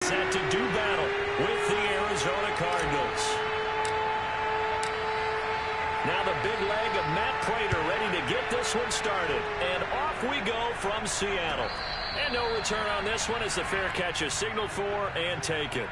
Set to do battle with the Arizona Cardinals. Now the big leg of Matt Prater ready to get this one started. And off we go from Seattle. And no return on this one as the fair catch is signaled for and taken.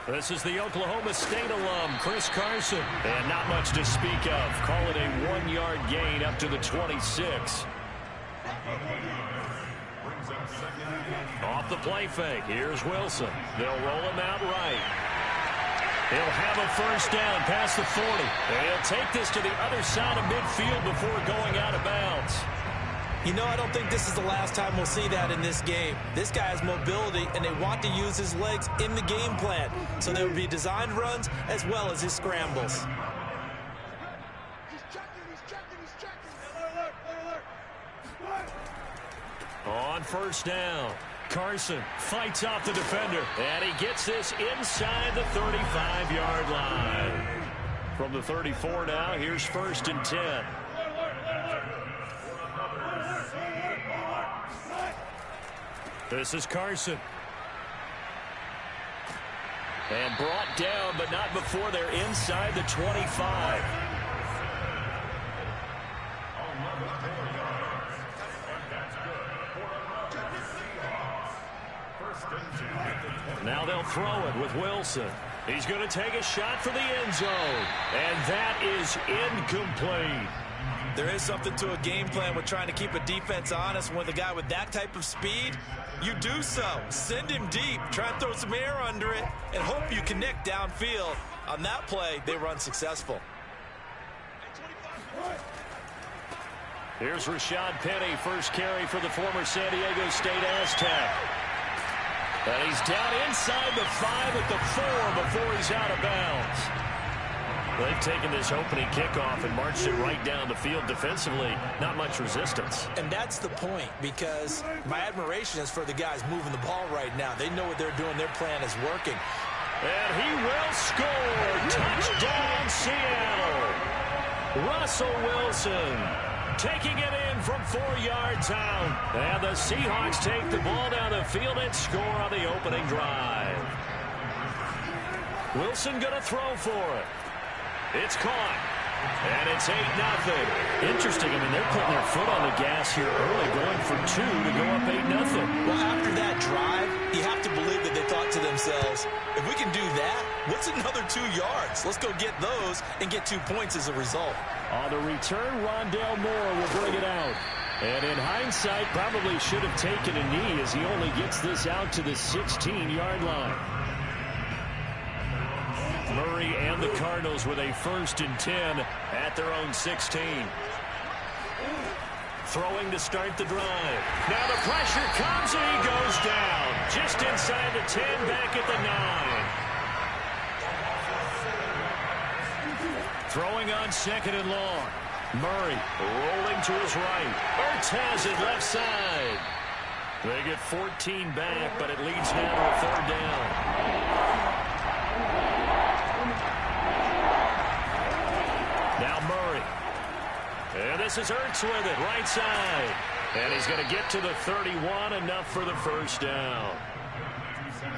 This is the Oklahoma State alum, Chris Carson. And not much to speak of. Call it a 1-yard gain up to the 26. Off the play fake. Here's Wilson. They'll roll him out right. He'll have a first down past the 40. He'll take this to the other side of midfield before going out of bounds. You know, I don't think this is the last time we'll see that in this game. This guy has mobility, and they want to use his legs in the game plan. So there will be designed runs as well as his scrambles. On first down, Carson fights off the defender, and he gets this inside the 35-yard line. From the 34 now, here's 1st and 10. This is Carson. And brought down, but not before they're inside the 25. Now they'll throw it with Wilson. He's going to take a shot for the end zone. And that is incomplete. There is something to a game plan with trying to keep a defense honest. With a guy with that type of speed, you do so. Send him deep, try and throw some air under it, and hope you connect downfield. On that play, they were unsuccessful. Here's Rashad Penny, first carry for the former San Diego State Aztec. And he's down inside the 5 at the 4 before he's out of bounds. They've taken this opening kickoff and marched it right down the field defensively. Not much resistance. And that's the point, because my admiration is for the guys moving the ball right now. They know what they're doing. Their plan is working. And he will score. Touchdown, Seattle. Russell Wilson taking it in from 4 yards out. And the Seahawks take the ball down the field and score on the opening drive. Wilson going to throw for it. It's caught. And it's 8-0. Interesting. I mean, they're putting their foot on the gas here early, going for 2 to go up 8-0. Well, after that drive, you have to believe that they thought to themselves, if we can do that, what's another 2 yards? Let's go get those and get 2 points as a result. On the return, Rondale Moore will bring it out. And in hindsight, probably should have taken a knee as he only gets this out to the 16-yard line. Murray and the Cardinals with a 1st and 10 at their own 16. Throwing to start the drive. Now the pressure comes and he goes down. Just inside the 10, back at the 9. Throwing on 2nd and long. Murray rolling to his right. Ertz has it left side. They get 14 back, but it leads now to a 3rd down. Now Murray. And this is Ertz with it, right side. And he's going to get to the 31, enough for the 1st down.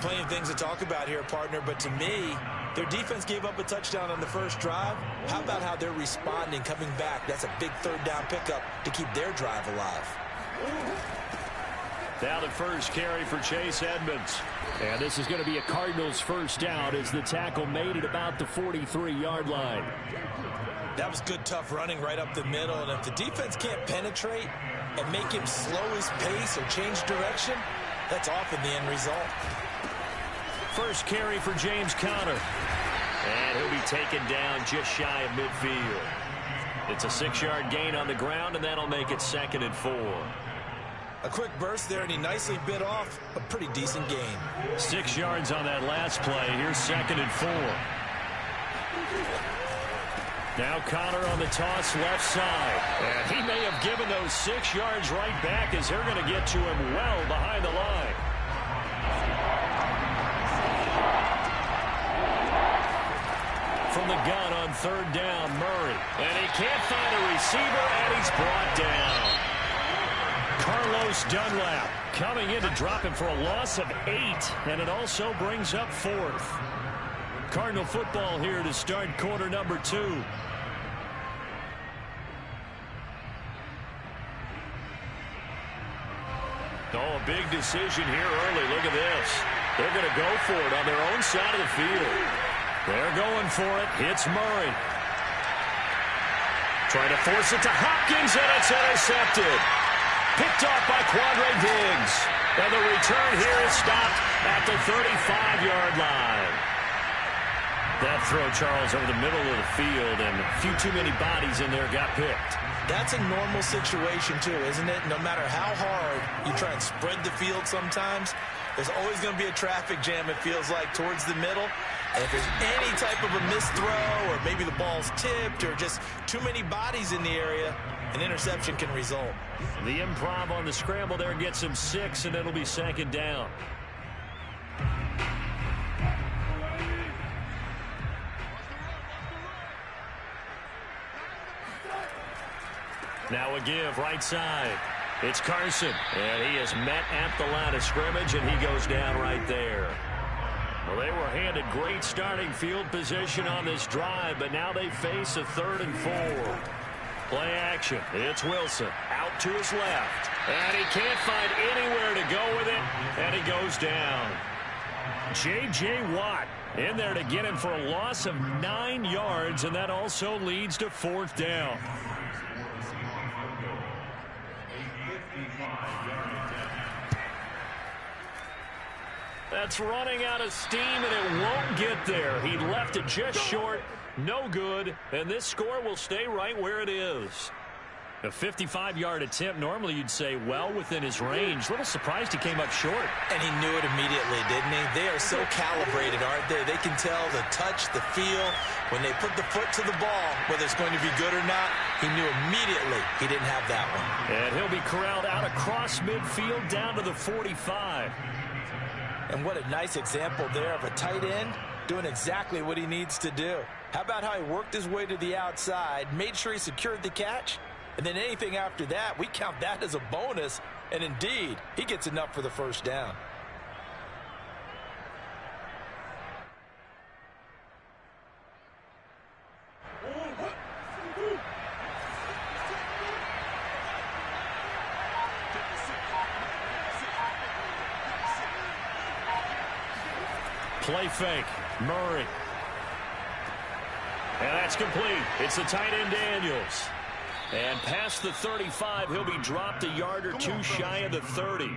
Plenty of things to talk about here, partner, but to me, their defense gave up a touchdown on the first drive. How about how they're responding, coming back? That's a big 3rd down pickup to keep their drive alive. Now the first carry for Chase Edmonds. And this is going to be a Cardinals 1st down as the tackle made it about the 43-yard line. That was good, tough running right up the middle. And if the defense can't penetrate and make him slow his pace or change direction, that's often the end result. First carry for James Conner. And he'll be taken down just shy of midfield. It's a 6-yard gain on the ground, and that'll make it 2nd and 4. A quick burst there, and he nicely bit off a pretty decent gain. 6 yards on that last play. Here's 2nd and 4. Now Conner on the toss left side. And he may have given those 6 yards right back as they're going to get to him well behind the line. from the gun on third down, Murray. And he can't find a receiver, and he's brought down. Carlos Dunlap coming in to drop him for a loss of 8, and it also brings up 4th. Cardinal football here to start quarter number 2. Oh, a big decision here early. Look at this. They're going to go for it on their own side of the field. They're going for it. Hits Murray. Trying to force it to Hopkins, and it's intercepted. Picked off by Quandre Diggs. And the return here is stopped at the 35-yard line. That throw, Charles, over the middle of the field, and a few too many bodies in there got picked. That's a normal situation, too, isn't it? No matter how hard you try and spread the field sometimes, there's always going to be a traffic jam, it feels like, towards the middle. And if there's any type of a missed throw, or maybe the ball's tipped, or just too many bodies in the area, an interception can result. The improv on the scramble there gets him 6, and it'll be second down. Now a give right side. It's Carson, and he is met at the line of scrimmage, and he goes down right there. Well, they were handed great starting field position on this drive, but now they face a 3rd and 4. Play action. It's Wilson out to his left, and he can't find anywhere to go with it, and he goes down. J.J. Watt in there to get him for a loss of 9 yards, and that also leads to 4th down. That's running out of steam, and it won't get there. He left it just short. No good, and this score will stay right where it is. A 55-yard attempt, normally you'd say well within his range. A little surprised he came up short. And he knew it immediately, didn't he? They are so calibrated, aren't they? They can tell the touch, the feel. When they put the foot to the ball, whether it's going to be good or not, he knew immediately he didn't have that one. And he'll be corralled out across midfield down to the 45. And what a nice example there of a tight end doing exactly what he needs to do. How about how he worked his way to the outside, made sure he secured the catch, and then anything after that, we count that as a bonus. And indeed, he gets enough for the first down. Play fake. Murray. And that's complete. It's the tight end Daniels. And past the 35, he'll be dropped a yard or two shy of the 30.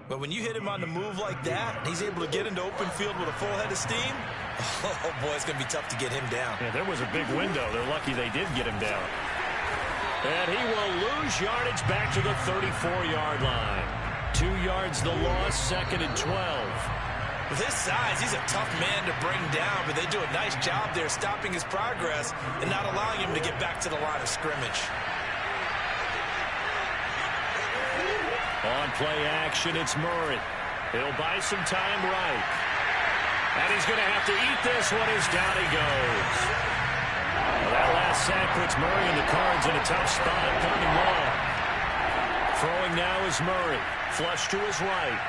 But when you hit him on the move like that, and he's able to get into open field with a full head of steam, oh boy, it's going to be tough to get him down. Yeah, there was a big window. They're lucky they did get him down. And he will lose yardage back to the 34-yard line. 2 yards the loss, 2nd and 12. With his size, he's a tough man to bring down, but they do a nice job there stopping his progress and not allowing him to get back to the line of scrimmage. On play action, it's Murray. He'll buy some time right. And he's going to have to eat this one as down he goes. Well, that last sack puts Murray and the Cards in a tough spot coming long. Throwing now is Murray. Flush to his right.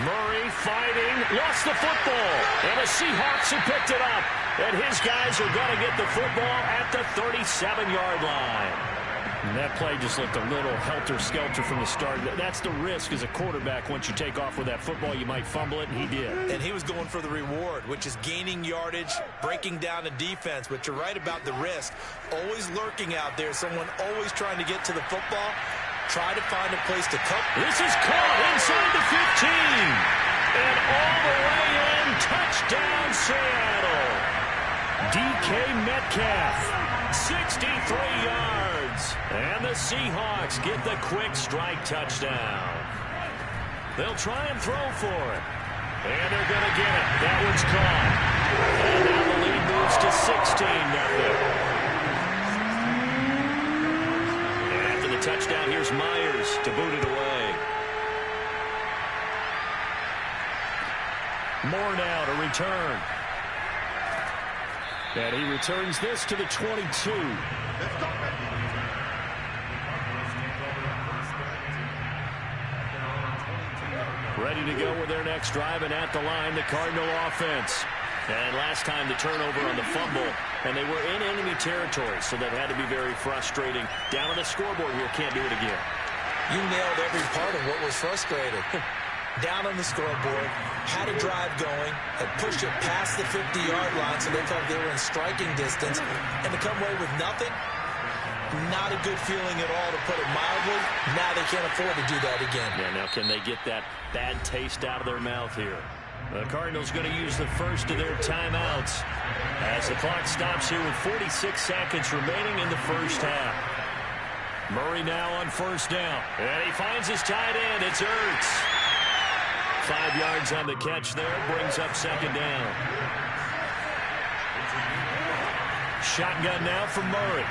Murray fighting, lost the football, and the Seahawks have picked it up. And his guys are going to get the football at the 37-yard line. And that play just looked a little helter-skelter from the start. That's the risk as a quarterback. Once you take off with that football, you might fumble it, and he did. And he was going for the reward, which is gaining yardage, breaking down the defense. But you're right about the risk. Always lurking out there, someone always trying to get to the football. Try to find a place to cut. This is caught inside the 15. And all the way in. Touchdown, Seattle. DK Metcalf, 63 yards. And the Seahawks get the quick strike touchdown. They'll try and throw for it. And they're going to get it. That one's caught. And now the lead moves to 16-0. Touchdown, here's Myers to boot it away. Moore now to return. And he returns this to the 22. Ready to go with their next drive, and at the line, the Cardinal offense. And last time the turnover on the fumble, and they were in enemy territory, so that had to be very frustrating. Down on the scoreboard here, can't do it again. You nailed every part of what was frustrating. Down on the scoreboard, had a drive going, had pushed it past the 50-yard line, so they felt they were in striking distance, and to come away with nothing, not a good feeling at all, to put it mildly. Now they can't afford to do that again. Yeah, now can they get that bad taste out of their mouth here? The Cardinals going to use the first of their timeouts as the clock stops here with 46 seconds remaining in the first half. Murray now on first down, and he finds his tight end. It's Ertz. 5 yards on the catch there, brings up second down. Shotgun now for Murray.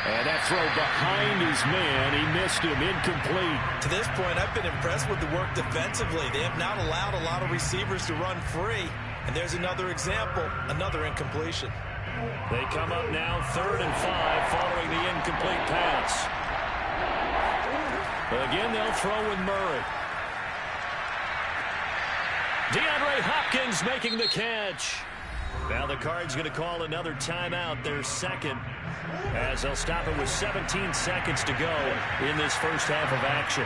And that throw behind his man, he missed him, incomplete. To this point, I've been impressed with the work defensively. They have not allowed a lot of receivers to run free. And there's another example, another incompletion. They come up now 3rd and 5 following the incomplete pass. Again, they'll throw with Murray. DeAndre Hopkins making the catch. Now the Cards going to call another timeout, their second, as they'll stop it with 17 seconds to go in this first half of action.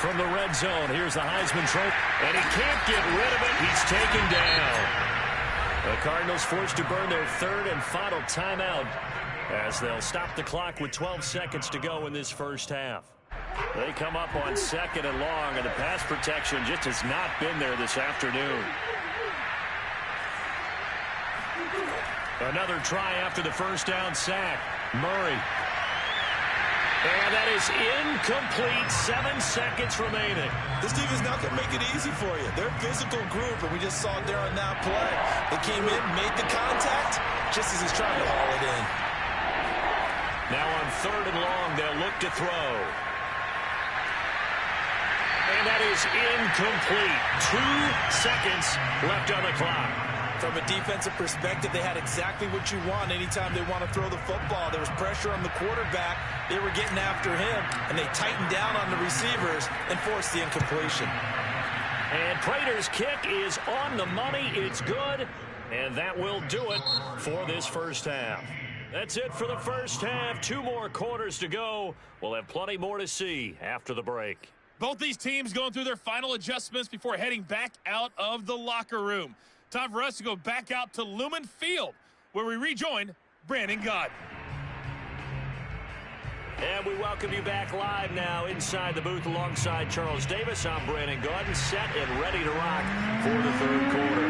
From the red zone, here's the Heisman Trophy, and he can't get rid of it. He's taken down. The Cardinals forced to burn their 3rd and final timeout as they'll stop the clock with 12 seconds to go in this first half. They come up on 2nd and long, and the pass protection just has not been there this afternoon. Another try after the first down sack. Murray. And that is incomplete. 7 seconds remaining. This defense not going to make it easy for you. They're a physical group, and we just saw it there on that play. They came in, made the contact, just as he's trying to haul it in. Now on 3rd and long, they'll look to throw. And that is incomplete. 2 seconds left on the clock. From a defensive perspective, they had exactly what you want anytime they want to throw the football. There was pressure on the quarterback. They were getting after him, and they tightened down on the receivers and forced the incompletion. And Prater's kick is on the money. It's good, and that will do it for this first half. That's it for the first half. 2 more quarters to go. We'll have plenty more to see after the break. Both these teams going through their final adjustments before heading back out of the locker room. Time for us to go back out to Lumen Field, where we rejoin Brandon Gaudin. And we welcome you back live now inside the booth alongside Charles Davis. I'm Brandon Gaudin, set and ready to rock for the 3rd quarter.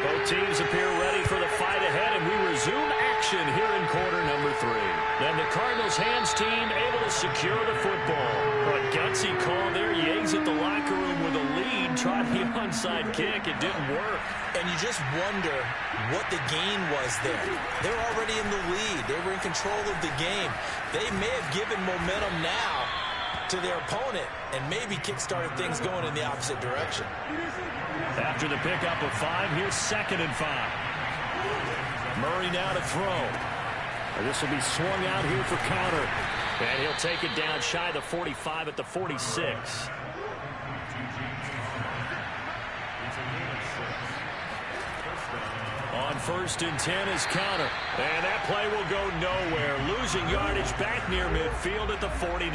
Both teams appear ready for the fight ahead, and we resume action here in quarter number 3. Then the Cardinals hands team able to secure the football. A gutsy call there. He exits the locker room with a lead. Tried the onside kick. It didn't work. And you just wonder what the gain was there. They're already in the lead. They were in control of the game. They may have given momentum now to their opponent and maybe kick-started things going in the opposite direction. After the pickup of 5, here's 2nd and 5. Murray now to throw. This will be swung out here for counter. And he'll take it down shy of the 45 at the 46. On 1st and 10 is counter. And that play will go nowhere. Losing yardage back near midfield at the 49.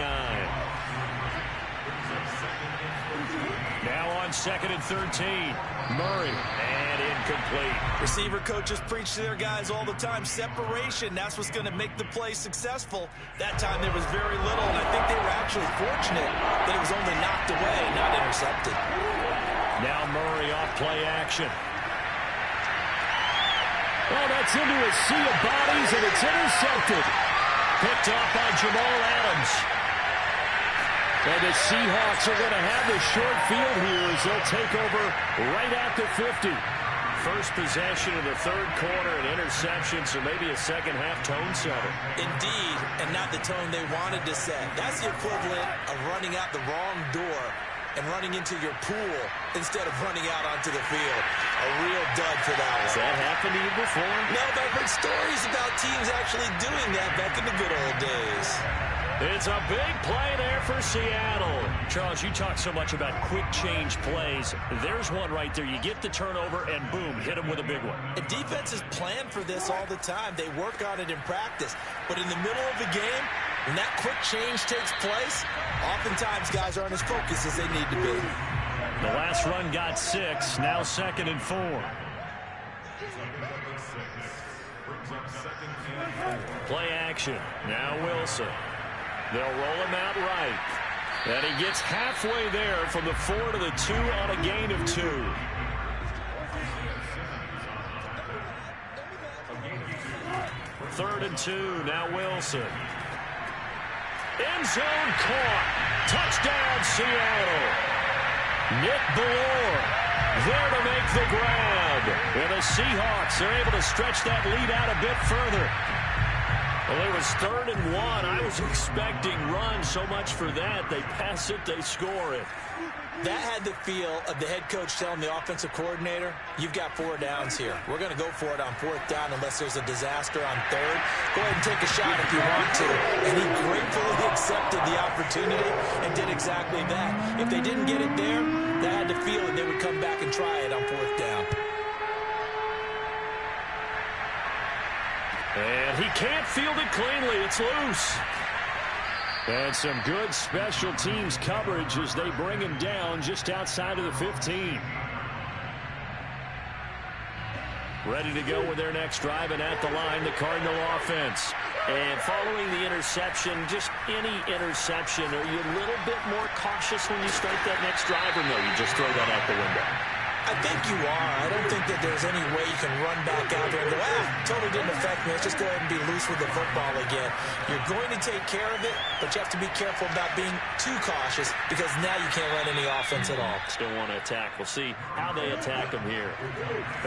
Now on 2nd and 13. Murray. And incomplete. Receiver coaches preach to their guys all the time. Separation, that's what's going to make the play successful. That time there was very little, and I think they were actually fortunate that it was only knocked away, not intercepted. Now Murray off play action. Oh, that's into a sea of bodies, and it's intercepted. Picked off by Jamal Adams. And the Seahawks are going to have the short field here as they'll take over right at the 50. First possession of the 3rd quarter, an interception, so maybe a second-half tone setter. Indeed, and not the tone they wanted to set. That's the equivalent of running out the wrong door and running into your pool instead of running out onto the field. A real dud for that one. Has that happened to you before? No, but I've heard stories about teams actually doing that back in the good old days. It's a big play there for Seattle. Charles, you talk so much about quick change plays. There's one right there. You get the turnover, and boom, hit him with a big one. And defenses plan for this all the time. They work on it in practice. But in the middle of the game, when that quick change takes place, oftentimes guys aren't as focused as they need to be. The last run got 6, now 2nd and 4. Play action. Now Wilson. They'll roll him out right. And he gets halfway there from the 4 to the 2 on a gain of 2. Third and 2. Now Wilson. End zone caught. Touchdown, Seattle. Nick Ballore there to make the grab. And the Seahawks are able to stretch that lead out a bit further. Well, it was 3rd and 1. I was expecting run so much for that. They pass it, they score it. That had the feel of the head coach telling the offensive coordinator, you've got 4 downs here. We're going to go for it on 4th down unless there's a disaster on 3rd. Go ahead and take a shot if you want to. And he gratefully accepted the opportunity and did exactly that. If they didn't get it there, that had the feel that they would come back and try it on 4th down. And he can't field it cleanly. It's loose. And some good special teams coverage as they bring him down just outside of the 15. Ready to go with their next drive, and at the line, the Cardinal offense. And following the interception, just any interception, are you a little bit more cautious when you start that next drive, or no, you just throw that out the window? I think you are. I don't think that there's any way you can run back out there and go, totally didn't affect me. Let's just go ahead and be loose with the football again. You're going to take care of it, but you have to be careful about being too cautious because now you can't run any offense at all. Still want to attack. We'll see how they attack them here.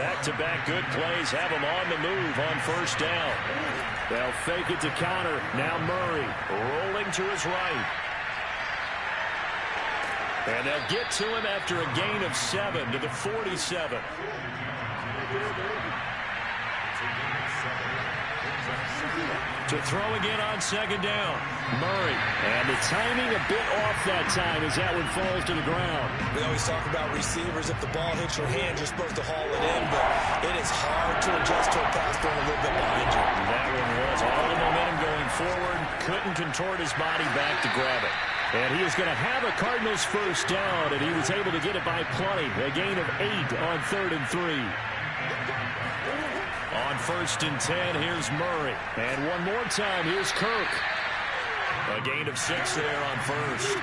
Back-to-back good plays have them on the move on 1st down. They'll fake it to counter. Now Murray rolling to his right. And they'll get to him after a gain of 7 to the 47. To throw again on 2nd down. Murray. And the timing a bit off that time as that one falls to the ground. We always talk about receivers. If the ball hits your hand, you're supposed to haul it in, but it is hard to adjust to a pass going a little bit behind you. That one was all the momentum going forward. Couldn't contort his body back to grab it. And he is going to have a Cardinals 1st down, and he was able to get it by plenty. A gain of 8 on 3rd and 3. On 1st and 10, here's Murray. And one more time, here's Kirk. A gain of 6 there on 1st.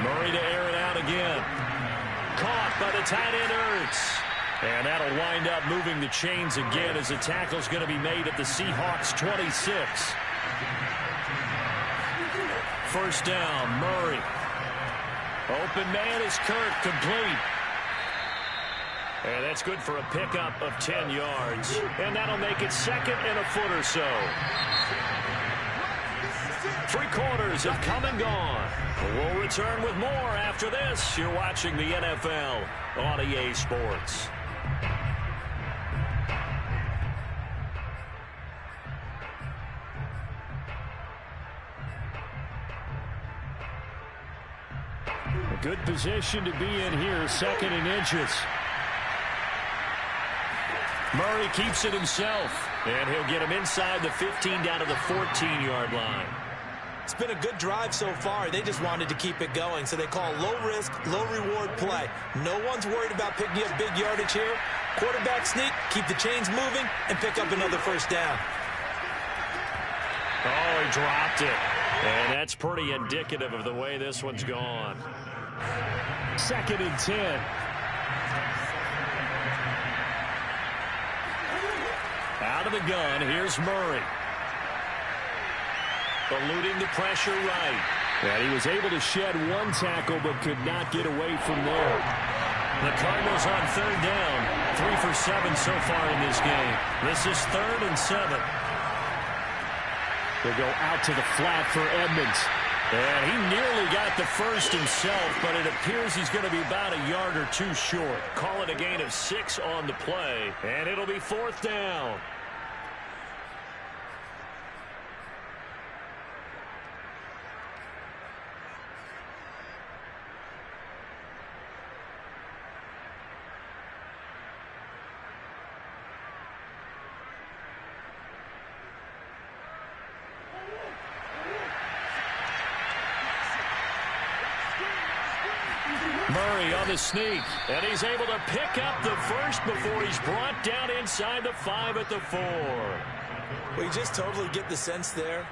Murray to air it out again. Caught by the tight end Ertz. And that'll wind up moving the chains again as the tackle's going to be made at the Seahawks 26. 1st down, Murray. Open man is Kirk, complete. And that's good for a pickup of 10 yards. And that'll make it 2nd and a foot or so. 3 quarters have come and gone. We'll return with more after this. You're watching the NFL on EA Sports. A good position to be in here, 2nd and inches. Murray keeps it himself, and he'll get him inside the 15 down to the 14-yard line. It's been a good drive so far. They just wanted to keep it going, so they call low-risk, low-reward play. No one's worried about picking up big yardage here. Quarterback sneak, keep the chains moving, and pick up another 1st down. Oh, he dropped it. And that's pretty indicative of the way this one's gone. 2nd and 10. Out of the gun, here's Murray. Eluding the pressure right. And he was able to shed one tackle but could not get away from there. The Cardinals on 3rd down. 3 for 7 so far in this game. This is 3rd and 7. They'll go out to the flat for Edmonds. And he nearly got the first himself, but it appears he's going to be about a yard or two short. Call it a gain of 6 on the play, and it'll be 4th down. Murray on the sneak, and he's able to pick up the first before he's brought down inside the 5 at the 4. Well, you just totally get the sense there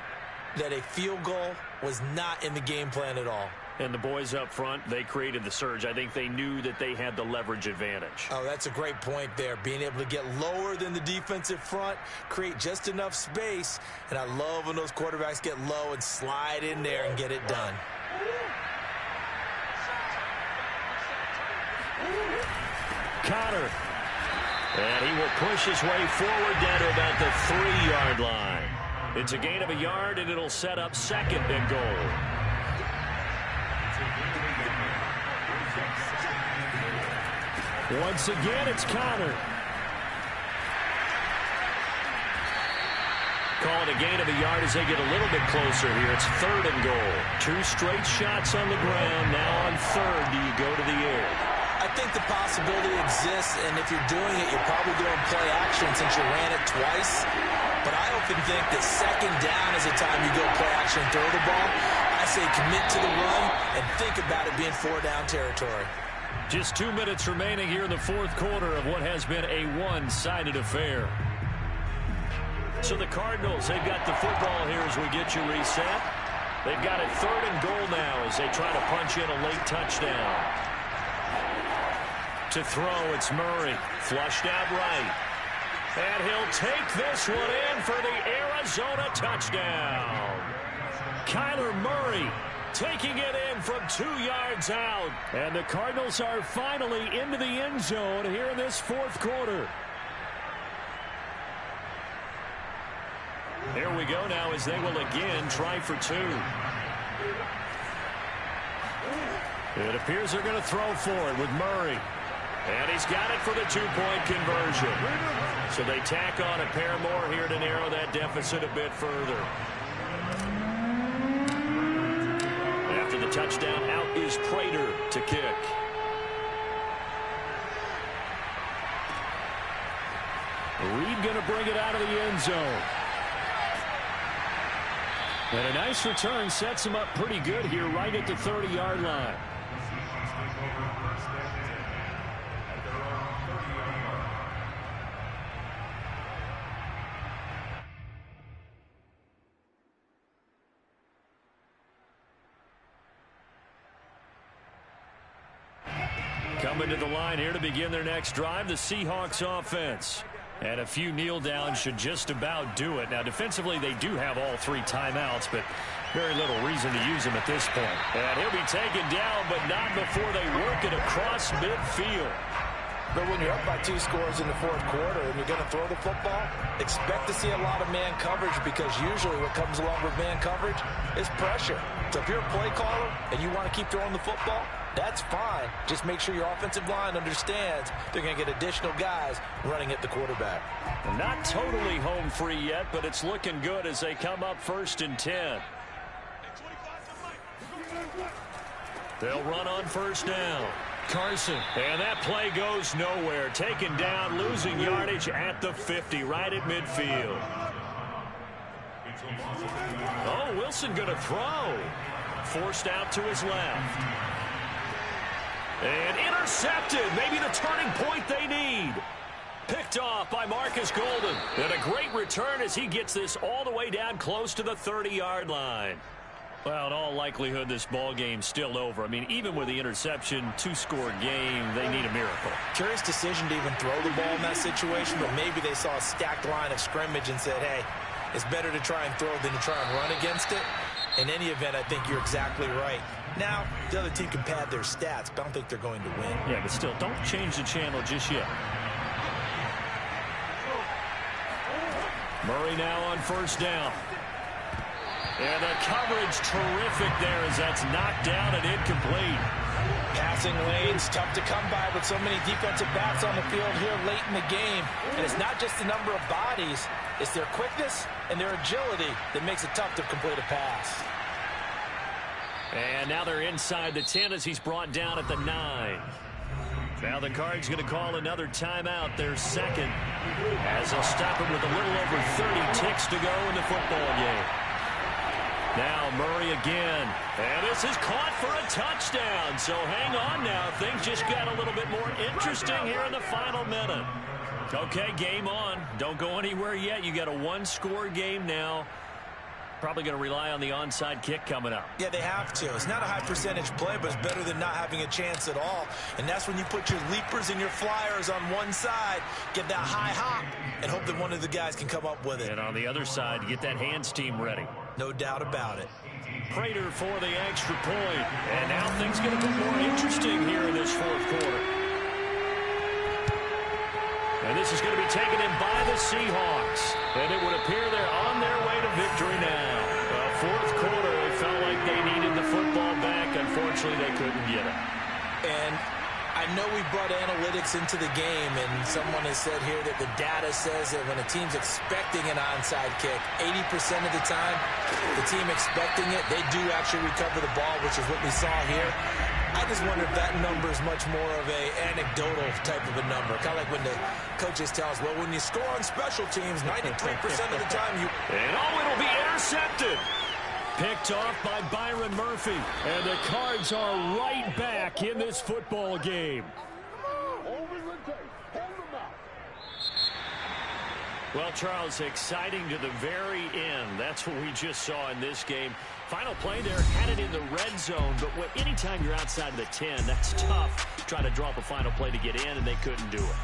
that a field goal was not in the game plan at all. And the boys up front, they created the surge. I think they knew that they had the leverage advantage. Oh, that's a great point there. Being able to get lower than the defensive front, create just enough space. And I love when those quarterbacks get low and slide in there and get it done. Connor. And he will push his way forward down to about the 3-yard line. It's a gain of a yard, and it'll set up 2nd and goal. Once again, it's Connor. Call it a gain of a yard as they get a little bit closer here. It's 3rd and goal. 2 straight shots on the ground. Now on 3rd, do you go to the air? I think the possibility exists, and if you're doing it, you're probably doing play action since you ran it twice. But I often think that 2nd down is the time you go play action and throw the ball. I say commit to the run and think about it being 4-down territory. Just 2 minutes remaining here in the 4th quarter of what has been a one-sided affair. So the Cardinals, they've got the football here as we get you reset. They've got it 3rd and goal now as they try to punch in a late touchdown. To throw, it's Murray. Flushed out right. And he'll take this one in for the Arizona touchdown. Kyler Murray taking it in from 2 yards out. And the Cardinals are finally into the end zone here in this 4th quarter. There we go now as they will again try for 2. It appears they're going to throw for it with Murray. And he's got it for the 2-point conversion. So they tack on a pair more here to narrow that deficit a bit further. After the touchdown, out is Prater to kick. Reed going to bring it out of the end zone. And a nice return sets him up pretty good here right at the 30-yard line. Coming to the line here to begin their next drive, the Seahawks offense. And a few kneel downs should just about do it. Now, defensively, they do have all 3 timeouts, but very little reason to use them at this point. And he'll be taken down, but not before they work it across midfield. But when you're up by 2 scores in the 4th quarter and you're going to throw the football, expect to see a lot of man coverage because usually what comes along with man coverage is pressure. So if you're a play caller and you want to keep throwing the football, that's fine. Just make sure your offensive line understands they're going to get additional guys running at the quarterback. Not totally home free yet, but it's looking good as they come up 1st and 10. They'll run on 1st down. Carson. And that play goes nowhere. Taken down, losing yardage at the 50, right at midfield. Oh, Wilson going to throw. Forced out to his left. And intercepted. Maybe the turning point they need. Picked off by Marcus Golden. And a great return as he gets this all the way down close to the 30-yard line. Well, in all likelihood, this ball game's still over. I mean, even with the interception, 2-score game, they need a miracle. Curious decision to even throw the ball in that situation, but maybe they saw a stacked line of scrimmage and said, hey, it's better to try and throw than to try and run against it. In any event, I think you're exactly right. Now, the other team can pad their stats, but I don't think they're going to win. Yeah, but still, don't change the channel just yet. Murray now on 1st down. And the coverage terrific there as that's knocked down and incomplete. Passing lanes, tough to come by with so many defensive backs on the field here late in the game. And it's not just the number of bodies, it's their quickness and their agility that makes it tough to complete a pass. And now they're inside the 10 as he's brought down at the 9. Now the Cards going to call another timeout, their second, as they'll stop it with a little over 30 ticks to go in the football game. Now Murray again, and this is caught for a touchdown. So hang on now. Things just got a little bit more interesting here in the final minute. Okay, game on. Don't go anywhere yet. You got a one-score game now. Probably going to rely on the onside kick coming up. Yeah, they have to. It's not a high percentage play, but it's better than not having a chance at all. And that's when you put your leapers and your flyers on one side, get that high hop, and hope that one of the guys can come up with it. And on the other side, get that hands team ready. No doubt about it. Prater for the extra point. And now things get a bit more interesting here in this fourth quarter. And this is going to be taken in by the Seahawks. And it would appear they're on their way to victory now. Fourth quarter, it felt like they needed the football back. Unfortunately, they couldn't get it. And I know we brought analytics into the game, and someone has said here that the data says that when a team's expecting an onside kick, 80% of the time, the team expecting it, they do actually recover the ball, which is what we saw here. I just wonder if that number is much more of a anecdotal type of a number. Kind of like when the coaches tell us, well, when you score on special teams, 93% of the time you... And it'll be intercepted. Picked off by Byron Murphy. And the Cards are right back in this football game. Well, Charles, exciting to the very end. That's what we just saw in this game. Final play there, had it in the red zone, but anytime you're outside of the 10, that's tough. Trying to draw up a final play to get in, and they couldn't do it.